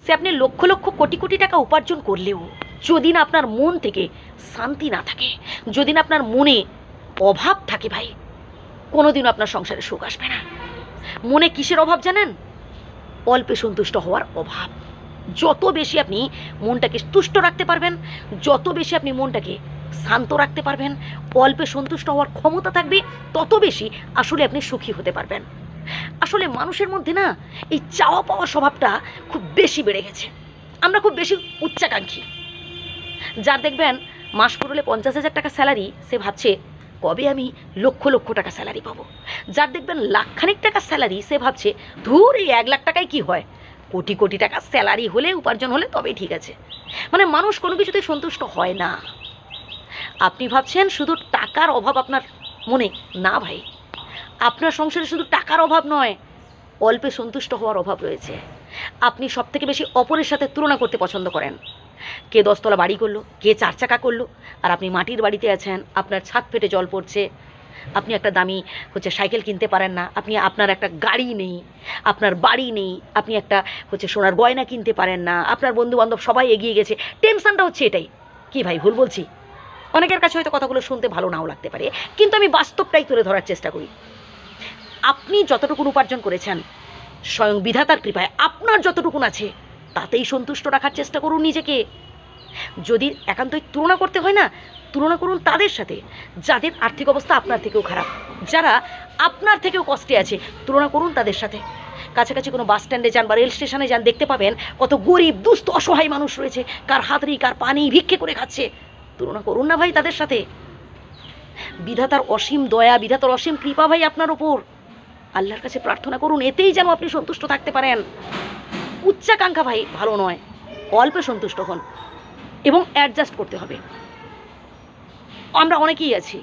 সে আপনি লক্ষ লক্ষ কোটি কোটি টাকা উপার্জন করলেও যদি না আপনার মন থেকে শান্তি না থাকে, যদি না আপনার মনে অভাব থাকে ভাই, কোনোদিনও আপনার সংসারে সুখ আসবে না। মনে কিসের অভাব জানেন? অল্পে সন্তুষ্ট হওয়ার অভাব। যত বেশি আপনি মনটাকে তুষ্ট রাখতে পারবেন, যত বেশি আপনি মনটাকে শান্ত রাখতে পারবেন, অল্পে সন্তুষ্ট হওয়ার ক্ষমতা থাকবে, তত বেশি আসলে আপনি সুখী হতে পারবেন। আসলে মানুষের মধ্যে না এই চাওয়া পাওয়ার স্বভাবটা খুব বেশি বেড়ে গেছে। আমরা খুব বেশি উচ্চাকাঙ্ক্ষী। যার দেখবেন মাস পুরোলে 50,000 টাকা স্যালারি, সে ভাবছে কবে আমি লক্ষ লক্ষ টাকা স্যালারি পাবো। যার দেখবেন লাখখানিক টাকা স্যালারি, সে ভাবছে ধুর এই 1 লাখ টাকায় কি হয়, কোটি কোটি টাকা স্যালারি হলে, উপার্জন হলে তবেই ঠিক আছে। মানে মানুষ কোনো কিছুতে সন্তুষ্ট হয় না। আপনি ভাবছেন শুধু টাকার অভাব আপনার মনে, না ভাই, আপনার সংসারে শুধু টাকার অভাব নয়, অল্পে সন্তুষ্ট হওয়ার অভাব রয়েছে। আপনি সব থেকে বেশি অপরের সাথে তুলনা করতে পছন্দ করেন। কে 10 তলা বাড়ি করলো, কে 4 চাকা করলো, আর আপনি মাটির বাড়িতে আছেন, আপনার ছাদ ফেটে জল পড়ছে, আপনি একটা দামি সাইকেল কিনতে পারেন না, আপনার একটা গাড়ি নেই, আপনার বাড়ি নেই, আপনি একটা সোনার গয়না কিনতে পারেন না, আপনার বন্ধু বান্ধব সবাই এগিয়ে গেছে। টেনশনটা হচ্ছে এটাই। কি ভাই ভুল বলছি? অনেকের কাছে হয়তো কথাগুলো শুনতে ভালো নাও লাগতে পারে, কিন্তু আমি বাস্তবটাই তুলে ধরার চেষ্টা করি। আপনি যতটুকু উপার্জন করেছেন, স্বয়ং বিধাতার কৃপায় আপনার যতটুকুন আছে তাতেই সন্তুষ্ট রাখার চেষ্টা করুন নিজেকে। যদি একান্তই তুলনা করতে হয় না, তুলনা করুন তাদের সাথে যাদের আর্থিক অবস্থা আপনার থেকেও খারাপ, যারা আপনার থেকেও কষ্টে আছে, তুলনা করুন তাদের সাথে। কাছাকাছি কোনো বাস স্ট্যান্ডে যান বা রেল স্টেশনে যান, দেখতে পাবেন কত গরিব দুস্থ অসহায় মানুষ রয়েছে, কার হাতড়ি কার পানি ভিক্ষে করে খাচ্ছে। তুলনা করুন না ভাই তাদের সাথে। বিধাতার অসীম দয়া, বিধাতার অসীম কৃপা ভাই আপনার ওপর। আল্লাহর কাছে প্রার্থনা করুন এতেই যেন আপনি সন্তুষ্ট থাকতে পারেন। উচ্চাকাঙ্ক্ষা ভাই ভালো নয়, অল্পে সন্তুষ্ট হন এবং অ্যাডজাস্ট করতে হবে। আমরা অনেকেই আছি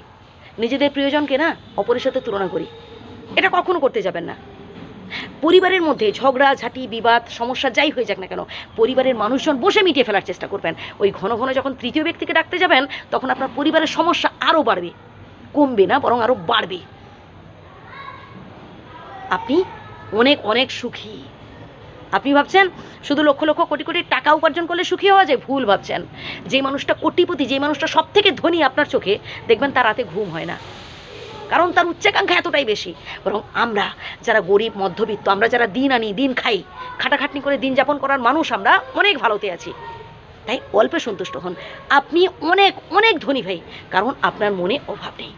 নিজেদের প্রিয়জনকে না অপরের সাথে তুলনা করি, এটা কখনো করতে যাবেন না। পরিবারের মধ্যে ঝগড়া ঝাঁটি বিবাদ সমস্যা যাই হয়ে যাক না কেন, পরিবারের মানুষজন বসে মিটিয়ে ফেলার চেষ্টা করবেন। ওই ঘন ঘন যখন তৃতীয় ব্যক্তিকে ডাকতে যাবেন, তখন আপনার পরিবারের সমস্যা আরও বাড়বে, কমবে না বরং আরও বাড়বে। আপনি অনেক অনেক সুখী। আপনি ভাবছেন শুধু লক্ষ লক্ষ কোটি কোটি টাকা উপার্জন করলে সুখী হওয়া যায়, ভুল ভাবছেন। যে মানুষটা কোটিপতি, যে মানুষটা সব থেকে ধনী আপনার চোখে, দেখবেন তার রাতে ঘুম হয় না, কারণ তার উচ্চাকাঙ্ক্ষা এতটাই বেশি। বরং আমরা যারা গরিব মধ্যবিত্ত, আমরা যারা দিন আনি দিন খাই, খাটাখাটনি করে দিন যাপন করার মানুষ, আমরা অনেক ভালোতে আছি। তাই অল্পে সন্তুষ্ট হন। আপনি অনেক অনেক ধনী ভাই, কারণ আপনার মনে অভাব নেই।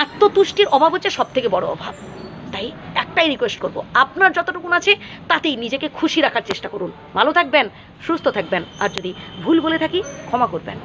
আত্মতুষ্টির অভাব হচ্ছে সব থেকে বড় অভাব। তাই একটাই রিকোয়েস্ট করব, আপনার যতটুকুন আছে তাতেই নিজেকে খুশি রাখার চেষ্টা করুন। ভালো থাকবেন, সুস্থ থাকবেন, আর যদি ভুল বলে থাকি ক্ষমা করবেন।